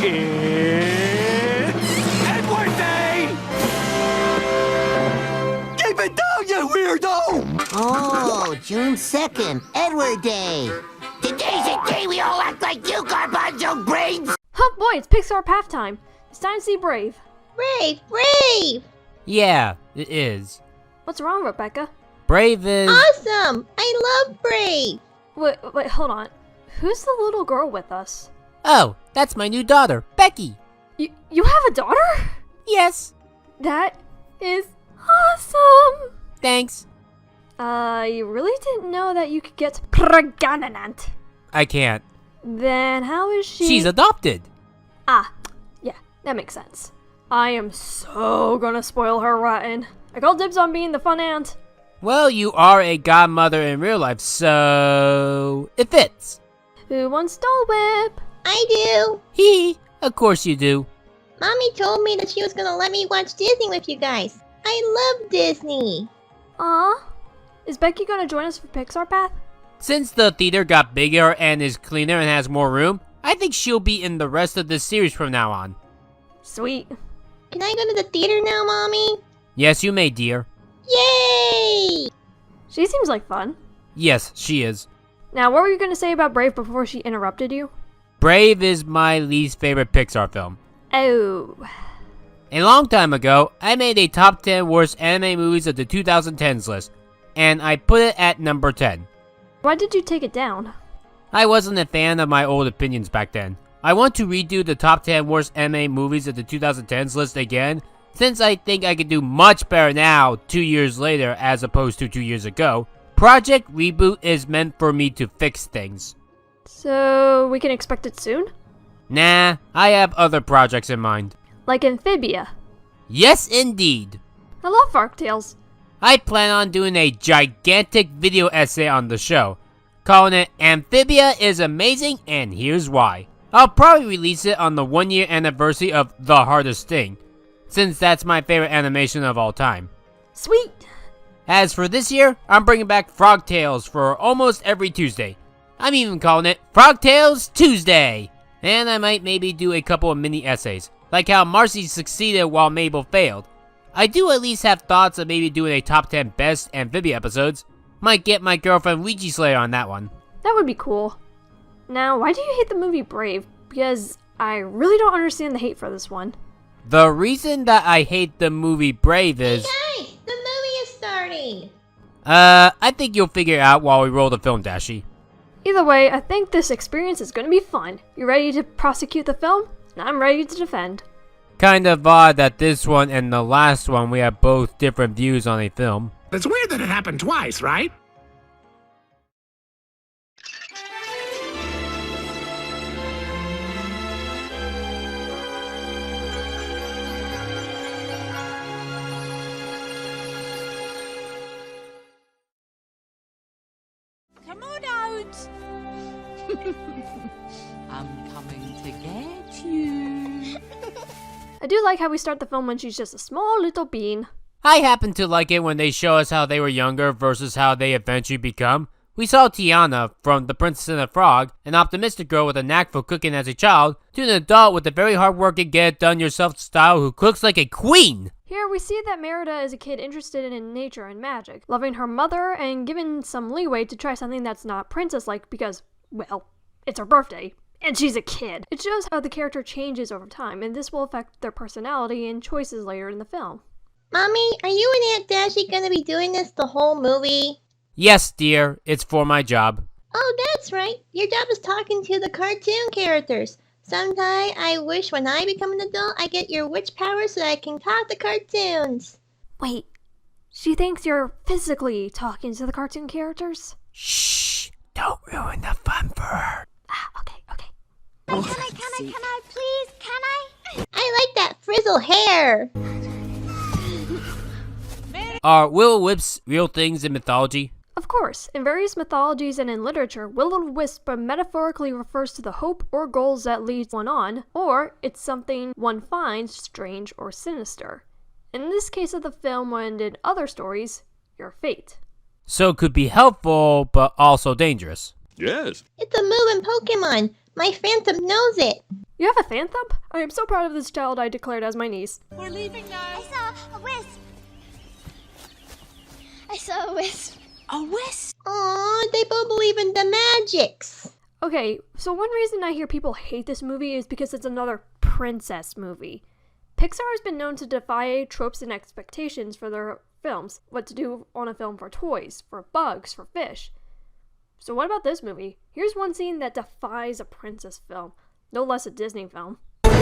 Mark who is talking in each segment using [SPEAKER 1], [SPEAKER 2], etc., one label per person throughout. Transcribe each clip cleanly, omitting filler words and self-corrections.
[SPEAKER 1] It's Edward Day! Keep it down, you weirdo!
[SPEAKER 2] Oh, June 2nd, Edward Day. Today's the day we all act like you garbanzo brains.
[SPEAKER 3] Oh boy, it's Pixar halftime. It's time to see Brave.
[SPEAKER 4] Brave!
[SPEAKER 5] Yeah, it is.
[SPEAKER 3] What's wrong, Rebecca?
[SPEAKER 5] Brave is...
[SPEAKER 4] Awesome! I love Brave!
[SPEAKER 3] Wait, hold on. Who's the little girl with us?
[SPEAKER 5] Oh, that's my new daughter, Becky.
[SPEAKER 3] You have a daughter?
[SPEAKER 5] Yes.
[SPEAKER 3] That is awesome!
[SPEAKER 5] Thanks.
[SPEAKER 3] You really didn't know that you could get pregnant.
[SPEAKER 5] I can't.
[SPEAKER 3] Then how is she?
[SPEAKER 5] She's adopted.
[SPEAKER 3] Ah, yeah, that makes sense. I am so gonna spoil her rotten. I call dibs on being the fun aunt.
[SPEAKER 5] Well, you are a godmother in real life, so... it fits.
[SPEAKER 3] Who wants Dole Whip?
[SPEAKER 4] I do!
[SPEAKER 5] Hee, of course you do.
[SPEAKER 4] Mommy told me that she was gonna let me watch Disney with you guys. I love Disney!
[SPEAKER 3] Aw. Is Becky gonna join us for Pixar Path?
[SPEAKER 5] Since the theater got bigger and is cleaner and has more room, I think she'll be in the rest of this series from now on.
[SPEAKER 3] Sweet.
[SPEAKER 4] Can I go to the theater now, Mommy?
[SPEAKER 5] Yes, you may, dear.
[SPEAKER 4] Yay!
[SPEAKER 3] She seems like fun.
[SPEAKER 5] Yes, she is.
[SPEAKER 3] Now, what were you gonna say about Brave before she interrupted you?
[SPEAKER 5] Brave is my least favorite Pixar film.
[SPEAKER 3] Oh.
[SPEAKER 5] A long time ago, I made a top 10 worst anime movies of the 2010s list, and I put it at number 10.
[SPEAKER 3] Why did you take it down?
[SPEAKER 5] I wasn't a fan of my old opinions back then. I want to redo the top 10 worst anime movies of the 2010s list again, since I think I could do much better now, 2 years later as opposed to 2 years ago. Project Reboot is meant for me to fix things.
[SPEAKER 3] So, we can expect it soon?
[SPEAKER 5] Nah, I have other projects in mind.
[SPEAKER 3] Like Amphibia.
[SPEAKER 5] Yes, indeed.
[SPEAKER 3] I love Fark Tales.
[SPEAKER 5] I plan on doing a gigantic video essay on the show, calling it Amphibia is Amazing and Here's Why. I'll probably release it on the 1-year anniversary of The Hardest Thing, since that's my favorite animation of all time.
[SPEAKER 3] Sweet!
[SPEAKER 5] As for this year, I'm bringing back Frog Tales for almost every Tuesday. I'm even calling it Frog Tales Tuesday! And I might maybe do a couple of mini essays, like how Marcy succeeded while Mabel failed. I do at least have thoughts of maybe doing a top 10 best Amphibia episodes. Might get my girlfriend Ouija Slayer on that one.
[SPEAKER 3] That would be cool. Now, why do you hate the movie Brave? Because I really don't understand the hate for this one.
[SPEAKER 5] The reason that I hate the movie Brave is...
[SPEAKER 4] Hey guys! The movie is starting!
[SPEAKER 5] I think you'll figure it out while we roll the film, Dashi.
[SPEAKER 3] Either way, I think this experience is going to be fun. You ready to prosecute the film? And I'm ready to defend.
[SPEAKER 5] Kind of odd that this one and the last one we have both different views on a film.
[SPEAKER 1] It's weird that it happened twice, right?
[SPEAKER 6] Come on out! I'm coming to get you.
[SPEAKER 3] I do like how we start the film when she's just a small little bean.
[SPEAKER 5] I happen to like it when they show us how they were younger versus how they eventually become. We saw Tiana, from The Princess and the Frog, an optimistic girl with a knack for cooking as a child, to an adult with a very hard-working, get-it-done-yourself style who cooks like a queen!
[SPEAKER 3] Here we see that Merida is a kid interested in nature and magic, loving her mother and given some leeway to try something that's not princess-like because, well, it's her birthday, and she's a kid. It shows how the character changes over time, and this will affect their personality and choices later in the film.
[SPEAKER 4] Mommy, are you and Aunt Dashi gonna be doing this the whole movie?
[SPEAKER 5] Yes, dear, it's for my job.
[SPEAKER 4] Oh, that's right. Your job is talking to the cartoon characters. Someday, I wish when I become an adult, I get your witch power so I can talk to cartoons.
[SPEAKER 3] Wait, she thinks you're physically talking to the cartoon characters?
[SPEAKER 5] Shh, don't ruin the fun for her.
[SPEAKER 3] Ah, okay.
[SPEAKER 4] Can I, please, can I? I like that frizzle hair.
[SPEAKER 5] Are will-o-wisps real things in mythology?
[SPEAKER 3] Of course, in various mythologies and in literature, will-o-wisp metaphorically refers to the hope or goals that leads one on, or it's something one finds strange or sinister. In this case of the film and in other stories, your fate.
[SPEAKER 5] So it could be helpful, but also dangerous.
[SPEAKER 1] Yes.
[SPEAKER 4] It's a moving Pokemon. My phantom knows it.
[SPEAKER 3] You have a phantom? I am so proud of this child I declared as my niece.
[SPEAKER 7] We're leaving now.
[SPEAKER 8] I saw a wisp. I saw a wisp.
[SPEAKER 7] A wisp.
[SPEAKER 4] Aw, they both believe in the magics.
[SPEAKER 3] Okay, so one reason I hear people hate this movie is because it's another princess movie. Pixar has been known to defy tropes and expectations for their films. What to do on a film for toys, for bugs, for fish. So what about this movie? Here's one scene that defies a princess film. No less a Disney film.
[SPEAKER 1] Come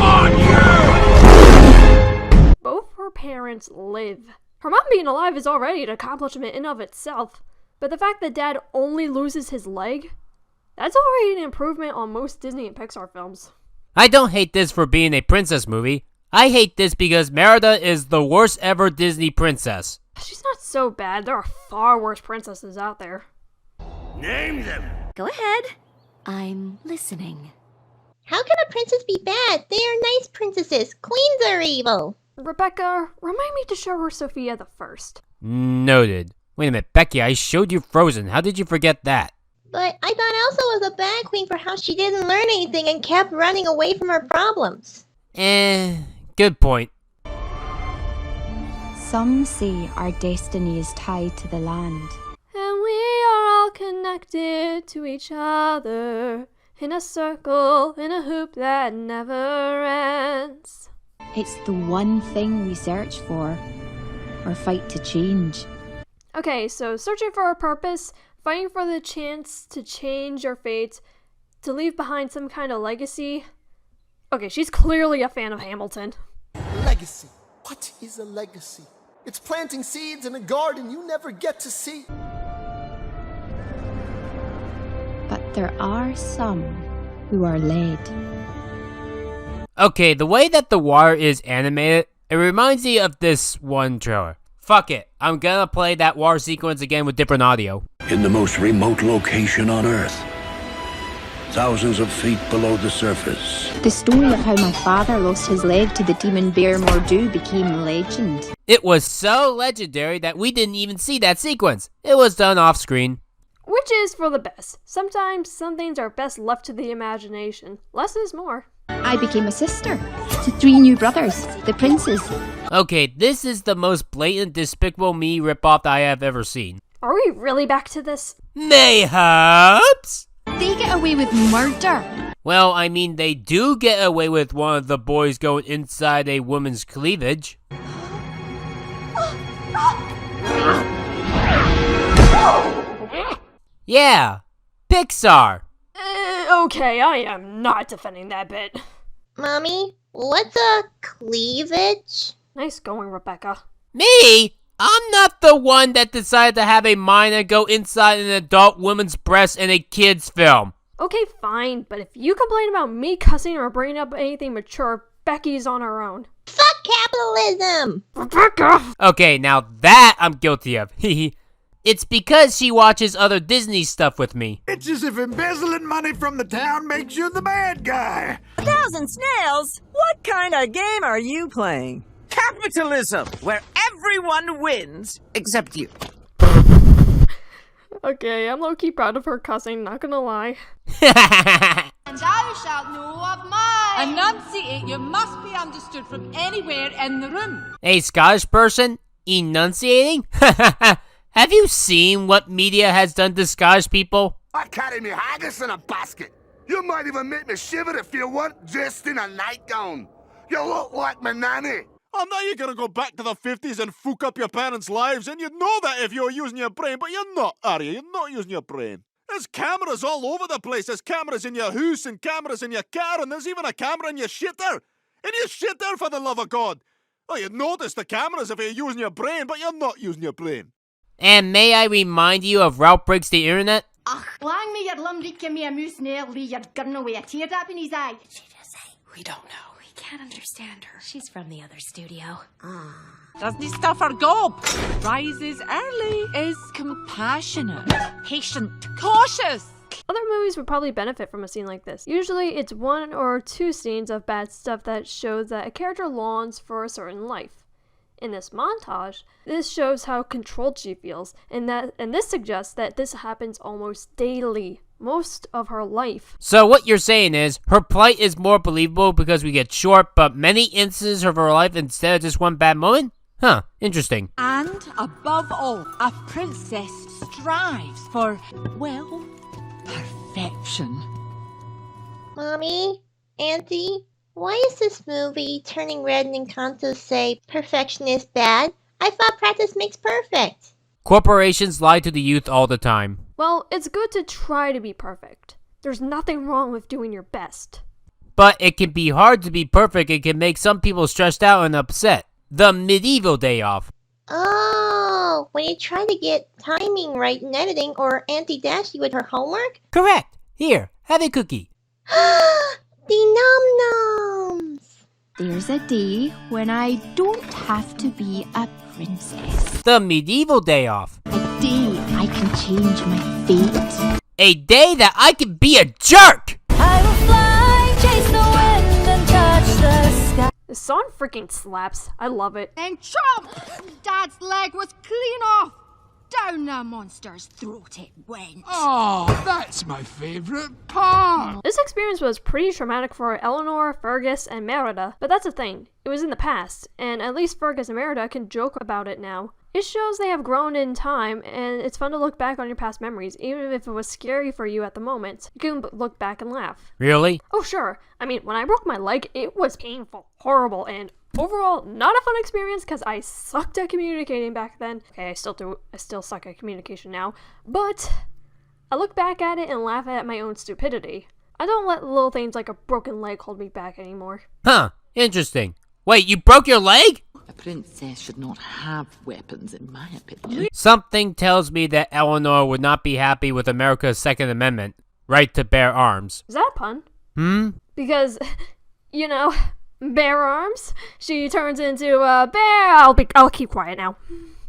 [SPEAKER 1] on, you!
[SPEAKER 3] Both her parents live. Her mom being alive is already an accomplishment in of itself. But the fact that dad only loses his leg? That's already an improvement on most Disney and Pixar films.
[SPEAKER 5] I don't hate this for being a princess movie. I hate this because Merida is the worst ever Disney princess.
[SPEAKER 3] She's not so bad. There are far worse princesses out there.
[SPEAKER 1] Name them!
[SPEAKER 8] Go ahead. I'm listening.
[SPEAKER 4] How can a princess be bad? They are nice princesses. Queens are evil.
[SPEAKER 3] Rebecca, remind me to show her Sophia the first.
[SPEAKER 5] Noted. Wait a minute, Becky, I showed you Frozen. How did you forget that?
[SPEAKER 4] But I thought Elsa was a bad queen for how she didn't learn anything and kept running away from her problems.
[SPEAKER 5] Good point.
[SPEAKER 9] Some say our destiny is tied to the land.
[SPEAKER 3] And we are all connected to each other in a circle, in a hoop that never ends.
[SPEAKER 9] It's the one thing we search for, or fight to change.
[SPEAKER 3] Okay, so searching for a purpose, fighting for the chance to change your fate, to leave behind some kind of legacy. Okay, she's clearly a fan of Hamilton.
[SPEAKER 10] Legacy. What is a legacy? It's planting seeds in a garden you never get to see.
[SPEAKER 9] But there are some who are led.
[SPEAKER 5] Okay, the way that The Wire is animated, it reminds me of this one trailer. Fuck it, I'm gonna play that war sequence again with different audio.
[SPEAKER 11] In the most remote location on Earth, thousands of feet below the surface.
[SPEAKER 9] The story of how my father lost his leg to the demon bear Mordu became legend.
[SPEAKER 5] It was so legendary that we didn't even see that sequence. It was done off screen.
[SPEAKER 3] Which is for the best. Sometimes some things are best left to the imagination. Less is more.
[SPEAKER 9] I became a sister to 3 new brothers, the princes.
[SPEAKER 5] Okay, this is the most blatant Despicable Me ripoff I have ever seen.
[SPEAKER 3] Are we really back to this?
[SPEAKER 5] Mayhaps?
[SPEAKER 9] They get away with murder.
[SPEAKER 5] Well, I mean, they do get away with one of the boys going inside a woman's cleavage. Yeah, Pixar.
[SPEAKER 3] Okay, I am not defending that bit.
[SPEAKER 4] Mommy, what's a cleavage?
[SPEAKER 3] Nice going, Rebecca.
[SPEAKER 5] Me? I'm not the one that decided to have a minor go inside an adult woman's breast in a kid's film.
[SPEAKER 3] Okay, fine, but if you complain about me cussing or bringing up anything mature, Becky's on her own.
[SPEAKER 4] Fuck capitalism!
[SPEAKER 3] Rebecca!
[SPEAKER 5] Okay, now that I'm guilty of. It's because she watches other Disney stuff with me.
[SPEAKER 1] It's as if embezzling money from the town makes you the bad guy.
[SPEAKER 12] 1,000 snails? What kind of game are you playing? Capitalism, where everyone wins, except you.
[SPEAKER 3] Okay, I'm low-key proud of her cussing, not gonna lie.
[SPEAKER 6] And thou shalt know of mine. Enunciate, you must be understood from anywhere in the room.
[SPEAKER 5] A Scottish person enunciating? Have you seen what media has done to Scottish people?
[SPEAKER 1] I carry me haggis in a basket. You might even make me shiver if you want, just in a nightgown. You look like my nanny.
[SPEAKER 13] Oh, now you're gonna go back to the 50s and fuck up your parents' lives, and you'd know that if you were using your brain, but you're not, are you? You're not using your brain. There's cameras all over the place. There's cameras in your house and cameras in your car, and there's even a camera in your shitter. In your shitter, for the love of God. Oh, you'd notice the cameras if you're using your brain, but you're not using your brain.
[SPEAKER 5] And may I remind you of Ralph Breaks the Internet?
[SPEAKER 14] Ach, lang me your lumrieke me a moose nearly your gun away a tear up in his eye.
[SPEAKER 6] She just say, we don't know. We can't understand her.
[SPEAKER 8] She's from the other studio.
[SPEAKER 12] Doesn't he stuff her gob? Rises early, is compassionate, patient, cautious.
[SPEAKER 3] Other movies would probably benefit from a scene like this. Usually it's 1 or 2 scenes of bad stuff that shows that a character longs for a certain life. In this montage, this shows how controlled she feels, and this suggests that this happens almost daily. most of her life.
[SPEAKER 5] So what you're saying is, her plight is more believable because we get short but many instances of her life instead of just one bad moment? Huh, interesting.
[SPEAKER 6] And above all, a princess strives for, well, perfection.
[SPEAKER 4] Mommy? Auntie? Why is this movie turning red and Encanto say perfection is bad? I thought practice makes perfect.
[SPEAKER 5] Corporations lie to the youth all the time.
[SPEAKER 3] Well, it's good to try to be perfect. There's nothing wrong with doing your best.
[SPEAKER 5] But it can be hard to be perfect. It can make some people stressed out and upset. The medieval day off.
[SPEAKER 4] Oh, when you try to get timing right in editing or Auntie dashed you with her homework?
[SPEAKER 5] Correct. Here, have a cookie.
[SPEAKER 4] The nom-noms!
[SPEAKER 9] There's a day when I don't have to be a princess.
[SPEAKER 5] The medieval day off.
[SPEAKER 9] A day I can change my fate.
[SPEAKER 5] A day that I can be a jerk!
[SPEAKER 8] I will fly, chase the wind, and touch the sky.
[SPEAKER 3] This song freaking slaps. I love it.
[SPEAKER 6] And chomp! Dad's leg was clean off. Down the monster's throat it went.
[SPEAKER 7] Oh, that's my favorite part.
[SPEAKER 3] This experience was pretty traumatic for Eleanor, Fergus, and Merida, but that's the thing. It was in the past, and at least Fergus and Merida can joke about it now. It shows they have grown in time, and it's fun to look back on your past memories, even if it was scary for you at the moment. You can look back and laugh.
[SPEAKER 5] Really?
[SPEAKER 3] Oh, sure. I mean, when I broke my leg, it was painful, horrible, and overall, not a fun experience because I sucked at communicating back then. Okay, I still suck at communication now, but I look back at it and laugh at my own stupidity. I don't let little things like a broken leg hold me back anymore.
[SPEAKER 5] Huh, interesting. Wait, you broke your leg?
[SPEAKER 12] A princess should not have weapons, in my opinion.
[SPEAKER 5] Something tells me that Eleanor would not be happy with America's Second Amendment, right to bear arms.
[SPEAKER 3] Is that a pun? Because, you know, bear arms. She turns into a bear. I'll keep quiet now.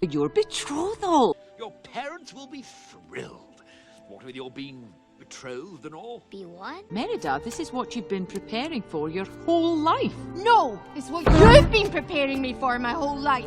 [SPEAKER 12] Your betrothal.
[SPEAKER 15] Your parents will be thrilled. What with your being betrothed and all?
[SPEAKER 8] Be what?
[SPEAKER 12] Merida, this is what you've been preparing for your whole life.
[SPEAKER 6] No, it's what you've been preparing me for my whole life.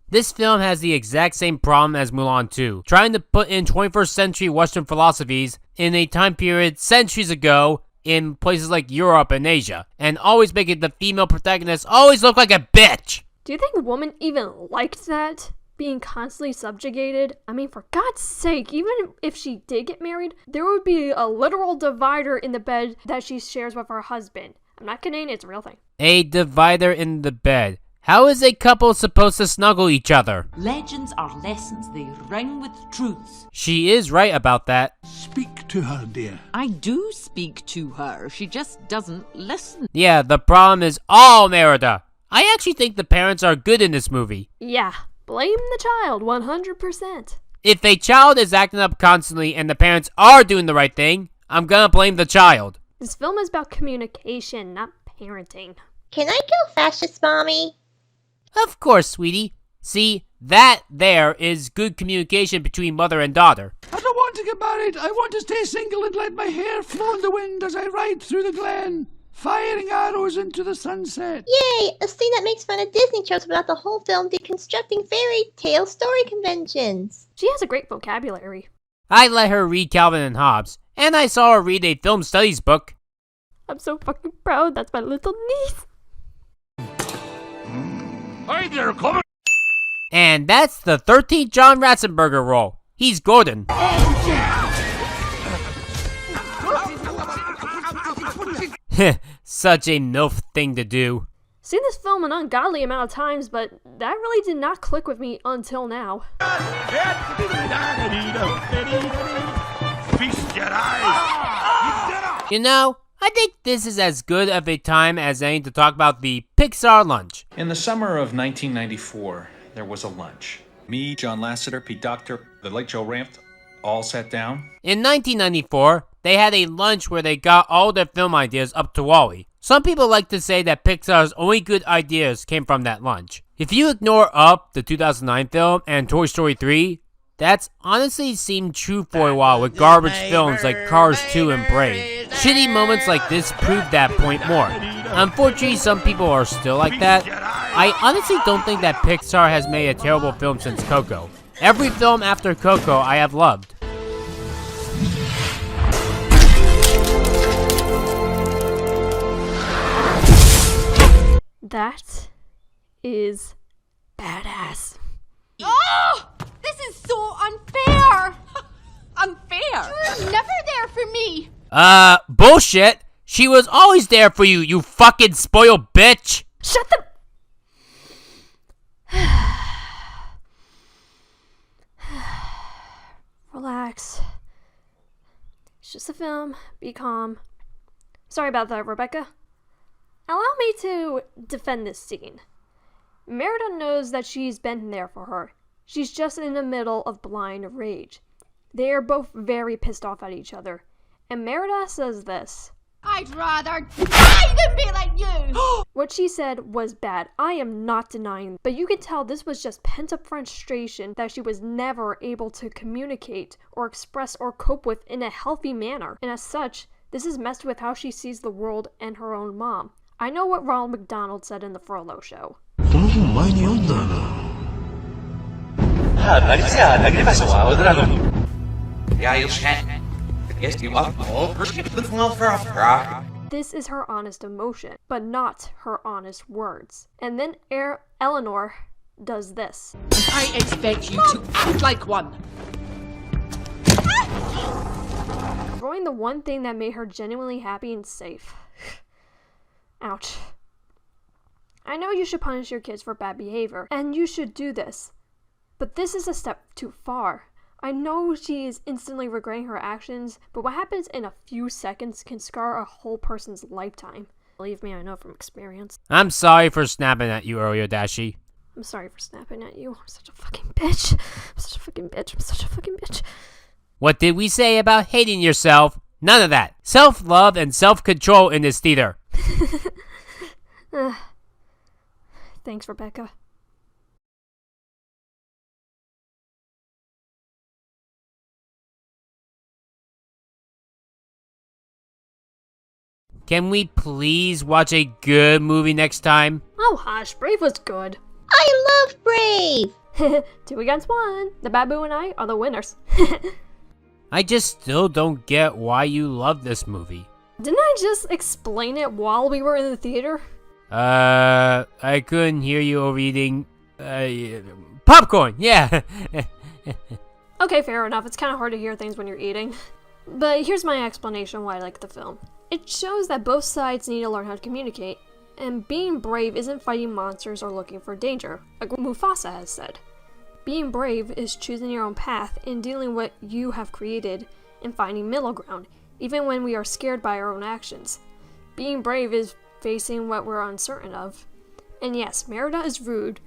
[SPEAKER 5] This film has the exact same problem as Mulan 2, trying to put in 21st century Western philosophies in a time period centuries ago in places like Europe and Asia, and always making the female protagonist always look like a bitch.
[SPEAKER 3] Do you think women even liked that? Being constantly subjugated? I mean, for God's sake, even if she did get married, there would be a literal divider in the bed that she shares with her husband. I'm not kidding, it's a real thing.
[SPEAKER 5] A divider in the bed. How is a couple supposed to snuggle each other?
[SPEAKER 12] Legends are lessons, they ring with truths.
[SPEAKER 5] She is right about that.
[SPEAKER 7] Speak to her, dear.
[SPEAKER 12] I do speak to her, she just doesn't listen.
[SPEAKER 5] Yeah, the problem is all Merida. I actually think the parents are good in this movie.
[SPEAKER 3] Yeah, blame the child 100%.
[SPEAKER 5] If a child is acting up constantly and the parents are doing the right thing, I'm gonna blame the child.
[SPEAKER 3] This film is about communication, not parenting.
[SPEAKER 4] Can I go fascist, Mommy?
[SPEAKER 5] Of course, sweetie. See, that there is good communication between mother and daughter.
[SPEAKER 7] I don't want to get married. I want to stay single and let my hair flow in the wind as I ride through the glen, firing arrows into the sunset.
[SPEAKER 4] Yay! A scene that makes fun of Disney tropes about the whole film deconstructing fairy tale story conventions.
[SPEAKER 3] She has a great vocabulary.
[SPEAKER 5] I let her read Calvin and Hobbes, and I saw her read a film studies book.
[SPEAKER 3] I'm so fucking proud. That's my little niece.
[SPEAKER 15] Hey there, come.
[SPEAKER 5] And that's the 13th John Ratzenberger role. He's Gordon. Such a MILF thing to do.
[SPEAKER 3] Seen this film an ungodly amount of times, but that really did not click with me until now.
[SPEAKER 15] Feast your eyes.
[SPEAKER 5] You know, I think this is as good of a time as any to talk about the Pixar lunch.
[SPEAKER 16] In the summer of 1994, there was a lunch. Me, John Lasseter, Pete Docter, the late Joe Ranft, all sat down.
[SPEAKER 5] In 1994, they had a lunch where they got all their film ideas up to WALL-E. Some people like to say that Pixar's only good ideas came from that lunch. If you ignore Up, the 2009 film, and Toy Story 3, that's honestly seemed true for a while with garbage films like Cars 2 and Brave. Shitty moments like this prove that point more. Unfortunately, some people are still like that. I honestly don't think that Pixar has made a terrible film since Coco. Every film after Coco I have loved.
[SPEAKER 3] That is badass.
[SPEAKER 6] Oh! This is so unfair! Unfair? She was never there for me!
[SPEAKER 5] Bullshit! She was always there for you, you fucking spoiled bitch!
[SPEAKER 3] Shut the... Relax. It's just a film. Be calm. Sorry about that, Rebecca. Allow me to defend this scene. Merida knows that she's been there for her. She's just in the middle of blind rage. They are both very pissed off at each other. And Merida says this.
[SPEAKER 6] I'd rather die than be like you!
[SPEAKER 3] What she said was bad. I am not denying. But you can tell this was just pent-up frustration that she was never able to communicate or express or cope with in a healthy manner. And as such, this is messed with how she sees the world and her own mom. I know what Ronald McDonald said in the Furlough Show. This is her honest emotion, but not her honest words. And then Eleanor does this.
[SPEAKER 6] I expect you to act like one.
[SPEAKER 3] Throwing the one thing that made her genuinely happy and safe. Ouch. I know you should punish your kids for bad behavior, and you should do this. But this is a step too far. I know she is instantly regretting her actions, but what happens in a few seconds can scar a whole person's lifetime. Believe me, I know from experience.
[SPEAKER 5] I'm sorry for snapping at you earlier, Dashi.
[SPEAKER 3] I'm sorry for snapping at you. I'm such a fucking bitch. I'm such a fucking bitch. I'm such a fucking bitch.
[SPEAKER 5] What did we say about hating yourself? None of that. Self-love and self-control in this theater.
[SPEAKER 3] Thanks, Rebecca.
[SPEAKER 5] Can we please watch a good movie next time?
[SPEAKER 3] Oh hush, Brave was good.
[SPEAKER 4] I love Brave!
[SPEAKER 3] 2 against 1. The Babu and I are the winners.
[SPEAKER 5] I just still don't get why you love this movie.
[SPEAKER 3] Didn't I just explain it while we were in the theater?
[SPEAKER 5] I couldn't hear you over eating, popcorn, yeah.
[SPEAKER 3] Okay, fair enough. It's kind of hard to hear things when you're eating. But here's my explanation why I like the film. It shows that both sides need to learn how to communicate, and being brave isn't fighting monsters or looking for danger, like Mufasa has said. Being brave is choosing your own path and dealing with what you have created and finding middle ground, even when we are scared by our own actions. Being brave is facing what we're uncertain of. And yes, Merida is rude,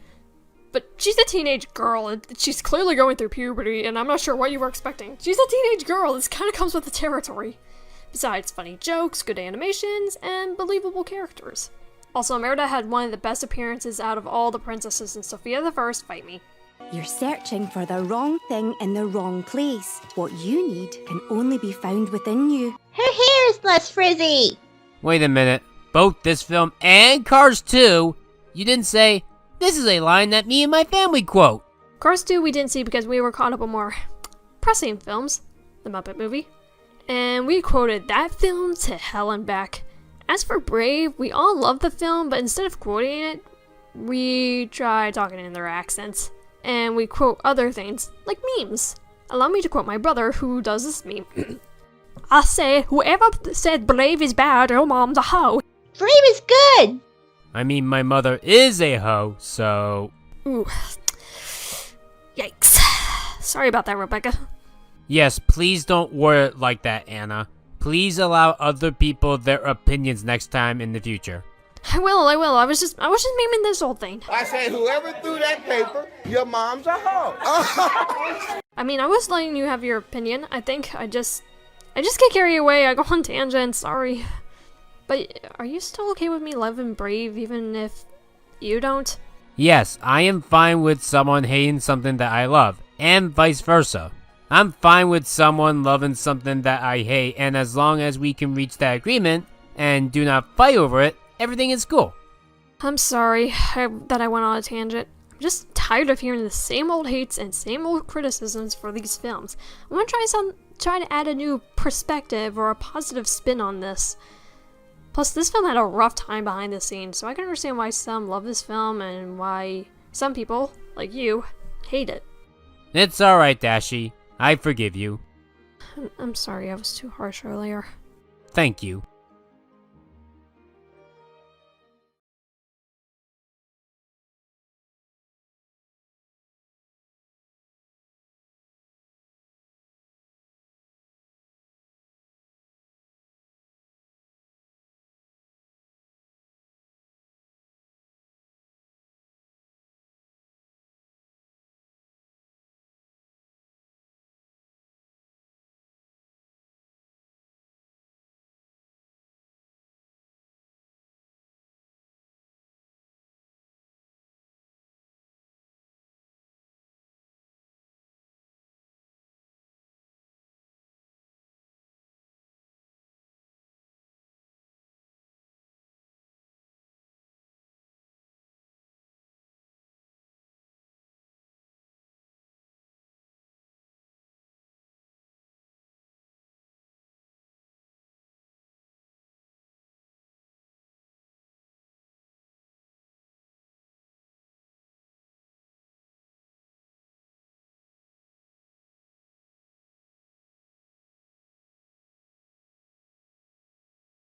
[SPEAKER 3] but she's a teenage girl, and she's clearly going through puberty, and I'm not sure what you were expecting. She's a teenage girl, this kind of comes with the territory. Besides funny jokes, good animations, and believable characters. Also, Merida had one of the best appearances out of all the princesses in Sophia the First, Fight Me.
[SPEAKER 9] You're searching for the wrong thing in the wrong place. What you need can only be found within you.
[SPEAKER 4] Her hair is less frizzy!
[SPEAKER 5] Wait a minute. Both this film and Cars 2, you didn't say, this is a line that me and my family quote.
[SPEAKER 3] Cars 2 we didn't see because we were caught up on more pressing films, The Muppet Movie. And we quoted that film to hell and back. As for Brave, we all love the film, but instead of quoting it, we try talking in their accents. And we quote other things, like memes. Allow me to quote my brother, who does this meme. I say, whoever said Brave is bad, your mom's a hoe.
[SPEAKER 4] Brave is good!
[SPEAKER 5] I mean, my mother is a hoe, so...
[SPEAKER 3] Ooh. Yikes. Sorry about that, Rebecca.
[SPEAKER 5] Yes, please don't word it like that, Anna. Please allow other people their opinions next time in the future.
[SPEAKER 3] I will. I was just memeing this whole thing.
[SPEAKER 1] I say whoever threw that paper, your mom's a hoe.
[SPEAKER 3] I mean, I was letting you have your opinion. I think I just get carried away. I go on tangents, sorry. But are you still okay with me loving Brave even if you don't?
[SPEAKER 5] Yes, I am fine with someone hating something that I love, and vice versa. I'm fine with someone loving something that I hate, and as long as we can reach that agreement and do not fight over it, everything is cool.
[SPEAKER 3] I'm sorry that I went on a tangent. I'm just tired of hearing the same old hates and same old criticisms for these films. I want to try to add a new perspective or a positive spin on this. Plus, this film had a rough time behind the scenes, so I can understand why some love this film and why some people, like you, hate it.
[SPEAKER 5] It's alright, Dashi. I forgive you.
[SPEAKER 3] I'm sorry I was too harsh earlier.
[SPEAKER 5] Thank you.